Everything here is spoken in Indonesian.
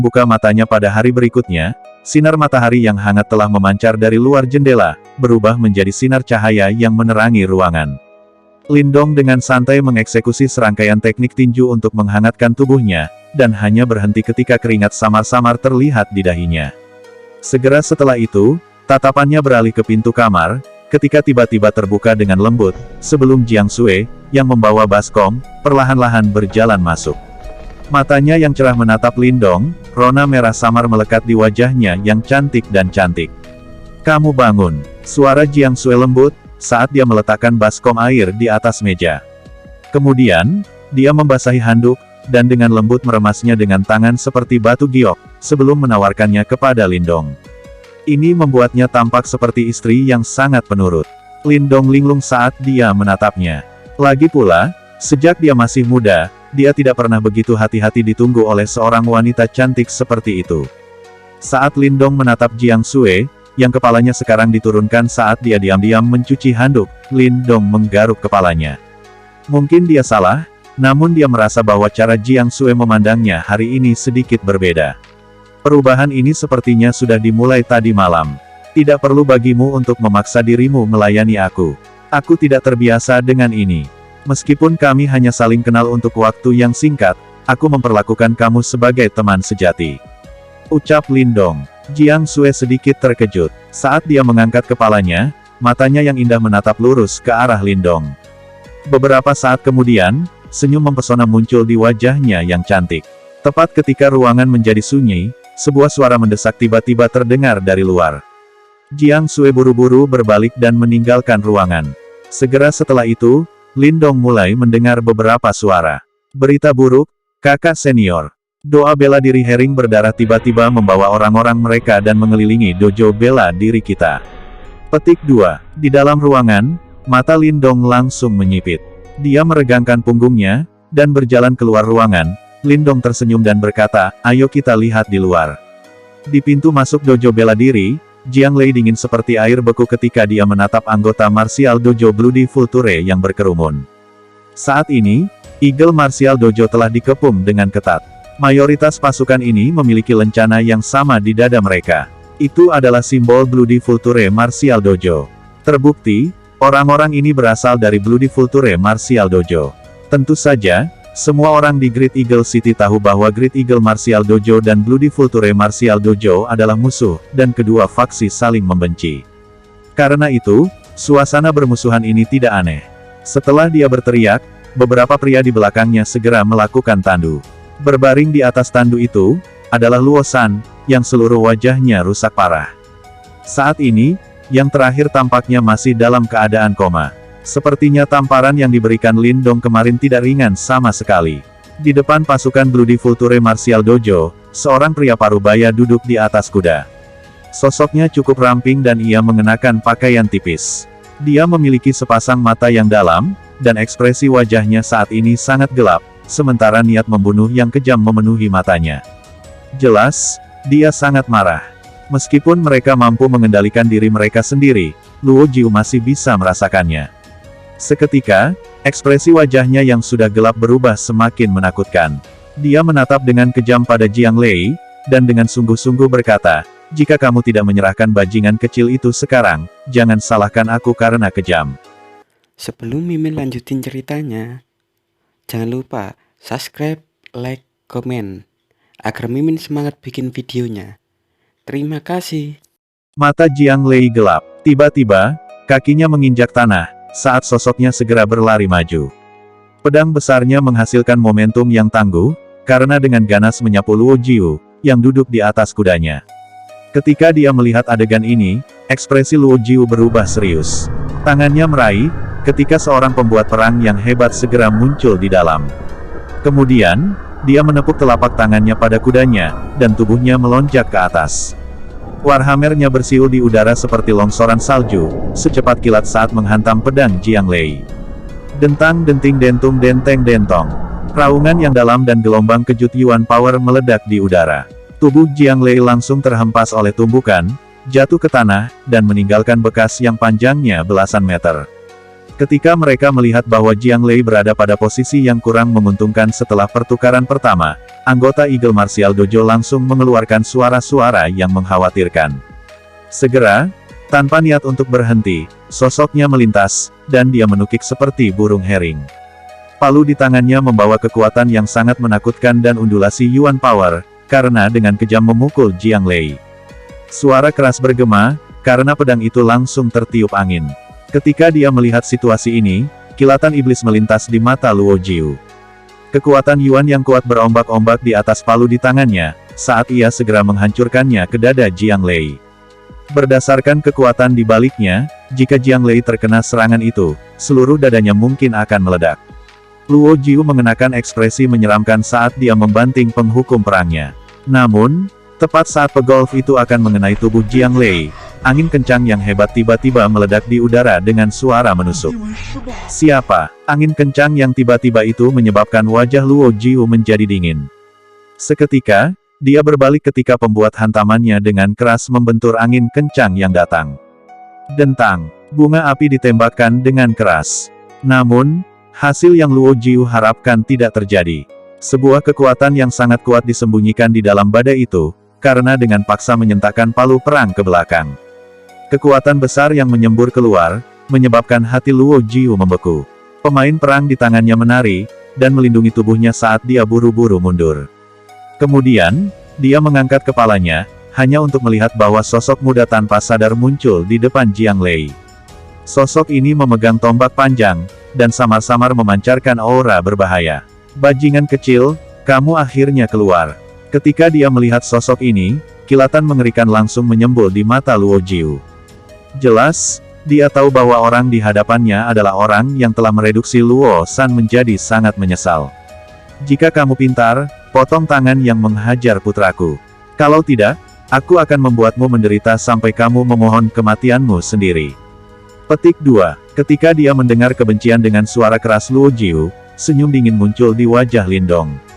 Buka matanya pada hari berikutnya, sinar matahari yang hangat telah memancar dari luar jendela, berubah menjadi sinar cahaya yang menerangi ruangan. Lindong dengan santai mengeksekusi serangkaian teknik tinju untuk menghangatkan tubuhnya, dan hanya berhenti ketika keringat samar-samar terlihat di dahinya. Segera setelah itu, tatapannya beralih ke pintu kamar, ketika tiba-tiba terbuka dengan lembut, sebelum Jiang Sui, yang membawa baskom, perlahan-lahan berjalan masuk. Matanya yang cerah menatap Lindong, rona merah samar melekat di wajahnya yang cantik dan cantik. "Kamu bangun," suara Jiang Sui lembut, saat dia meletakkan baskom air di atas meja. Kemudian, dia membasahi handuk, dan dengan lembut meremasnya dengan tangan seperti batu giok, sebelum menawarkannya kepada Lindong. Ini membuatnya tampak seperti istri yang sangat penurut. Lindong linglung saat dia menatapnya. Lagi pula, sejak dia masih muda, dia tidak pernah begitu hati-hati ditunggu oleh seorang wanita cantik seperti itu. Saat Lindong menatap Jiang Sui, yang kepalanya sekarang diturunkan saat dia diam-diam mencuci handuk, Lindong menggaruk kepalanya. Mungkin dia salah, namun dia merasa bahwa cara Jiang Sui memandangnya hari ini sedikit berbeda. Perubahan ini sepertinya sudah dimulai tadi malam. Tidak perlu bagimu untuk memaksa dirimu melayani aku. Aku tidak terbiasa dengan ini. Meskipun kami hanya saling kenal untuk waktu yang singkat, aku memperlakukan kamu sebagai teman sejati. Ucap Lindong. Jiang Sui sedikit terkejut. Saat dia mengangkat kepalanya, matanya yang indah menatap lurus ke arah Lindong. Beberapa saat kemudian, senyum mempesona muncul di wajahnya yang cantik. Tepat ketika ruangan menjadi sunyi, sebuah suara mendesak tiba-tiba terdengar dari luar. Jiang Sui buru-buru berbalik dan meninggalkan ruangan. Segera setelah itu, Lindong mulai mendengar beberapa suara. "Berita buruk, kakak senior. Doa bela diri Hering berdarah tiba-tiba membawa orang-orang mereka dan mengelilingi dojo bela diri kita." Petik 2. Di dalam ruangan, mata Lindong langsung menyipit. Dia meregangkan punggungnya, dan berjalan keluar ruangan. Lindong tersenyum dan berkata, "Ayo kita lihat di luar." Di pintu masuk dojo bela diri, Jiang Lei dingin seperti air beku ketika dia menatap anggota martial dojo Bloody Vulture yang berkerumun. Saat ini, Eagle Martial Dojo telah dikepung dengan ketat. Mayoritas pasukan ini memiliki lencana yang sama di dada mereka. Itu adalah simbol Bloody Vulture Martial Dojo. Terbukti, orang-orang ini berasal dari Bloody Vulture Martial Dojo. Tentu saja, semua orang di Great Eagle City tahu bahwa Great Eagle Martial Dojo dan Bloody Vulture Martial Dojo adalah musuh, dan kedua faksi saling membenci. Karena itu, suasana bermusuhan ini tidak aneh. Setelah dia berteriak, beberapa pria di belakangnya segera melakukan tandu. Berbaring di atas tandu itu, adalah Luo San, yang seluruh wajahnya rusak parah. Saat ini, yang terakhir tampaknya masih dalam keadaan koma. Sepertinya tamparan yang diberikan Lindong kemarin tidak ringan sama sekali. Di depan pasukan Bloody Vulture Martial Dojo, seorang pria parubaya duduk di atas kuda. Sosoknya cukup ramping dan ia mengenakan pakaian tipis. Dia memiliki sepasang mata yang dalam, dan ekspresi wajahnya saat ini sangat gelap, sementara niat membunuh yang kejam memenuhi matanya. Jelas, dia sangat marah. Meskipun mereka mampu mengendalikan diri mereka sendiri, Luo Jiu masih bisa merasakannya. Seketika, ekspresi wajahnya yang sudah gelap berubah semakin menakutkan. Dia menatap dengan kejam pada Jiang Lei, dan dengan sungguh-sungguh berkata, "Jika kamu tidak menyerahkan bajingan kecil itu sekarang, jangan salahkan aku karena kejam." Sebelum Mimin lanjutin ceritanya, jangan lupa subscribe, like, komen, agar Mimin semangat bikin videonya. Terima kasih. Mata Jiang Lei gelap. Tiba-tiba, kakinya menginjak tanah, saat sosoknya segera berlari maju. Pedang besarnya menghasilkan momentum yang tangguh, karena dengan ganas menyapu Luo Jiu, yang duduk di atas kudanya. Ketika dia melihat adegan ini, ekspresi Luo Jiu berubah serius. Tangannya meraih, ketika seorang pembuat perang yang hebat segera muncul di dalam. Kemudian, dia menepuk telapak tangannya pada kudanya, dan tubuhnya melonjak ke atas. Warhammernya bersiul di udara seperti longsoran salju, secepat kilat saat menghantam pedang Jiang Lei. Dentang-denting dentung denteng dentong. Raungan yang dalam dan gelombang kejut Yuan Power meledak di udara. Tubuh Jiang Lei langsung terhempas oleh tumbukan, jatuh ke tanah, dan meninggalkan bekas yang panjangnya belasan meter. Ketika mereka melihat bahwa Jiang Lei berada pada posisi yang kurang menguntungkan setelah pertukaran pertama, anggota Eagle Martial Dojo langsung mengeluarkan suara-suara yang mengkhawatirkan. Segera, tanpa niat untuk berhenti, sosoknya melintas, dan dia menukik seperti burung herring. Palu di tangannya membawa kekuatan yang sangat menakutkan dan undulasi Yuan Power, karena dengan kejam memukul Jiang Lei. Suara keras bergema, karena pedang itu langsung tertiup angin. Ketika dia melihat situasi ini, kilatan iblis melintas di mata Luo Jiu. Kekuatan Yuan yang kuat berombak-ombak di atas palu di tangannya, saat ia segera menghancurkannya ke dada Jiang Lei. Berdasarkan kekuatan di baliknya, jika Jiang Lei terkena serangan itu, seluruh dadanya mungkin akan meledak. Luo Jiu mengenakan ekspresi menyeramkan saat dia membanting penghukum perangnya. Namun, tepat saat pegolf itu akan mengenai tubuh Jiang Lei, angin kencang yang hebat tiba-tiba meledak di udara dengan suara menusuk. Siapa? Angin kencang yang tiba-tiba itu menyebabkan wajah Luo Jiu menjadi dingin. Seketika, dia berbalik ketika pembuat hantamannya dengan keras membentur angin kencang yang datang. Dentang, bunga api ditembakkan dengan keras. Namun, hasil yang Luo Jiu harapkan tidak terjadi. Sebuah kekuatan yang sangat kuat disembunyikan di dalam badai itu, karena dengan paksa menyentakkan palu perang ke belakang. Kekuatan besar yang menyembur keluar, menyebabkan hati Luo Jiu membeku. Pemain perang di tangannya menari, dan melindungi tubuhnya saat dia buru-buru mundur. Kemudian, dia mengangkat kepalanya, hanya untuk melihat bahwa sosok muda tanpa sadar muncul di depan Jiang Lei. Sosok ini memegang tombak panjang, dan samar-samar memancarkan aura berbahaya. Bajingan kecil, kamu akhirnya keluar. Ketika dia melihat sosok ini, kilatan mengerikan langsung menyembul di mata Luo Jiu. Jelas, dia tahu bahwa orang di hadapannya adalah orang yang telah mereduksi Luo San menjadi sangat menyesal. Jika kamu pintar, potong tangan yang menghajar putraku. Kalau tidak, aku akan membuatmu menderita sampai kamu memohon kematianmu sendiri. Petik 2. Ketika dia mendengar kebencian dengan suara keras Luo Jiu, senyum dingin muncul di wajah Lindong.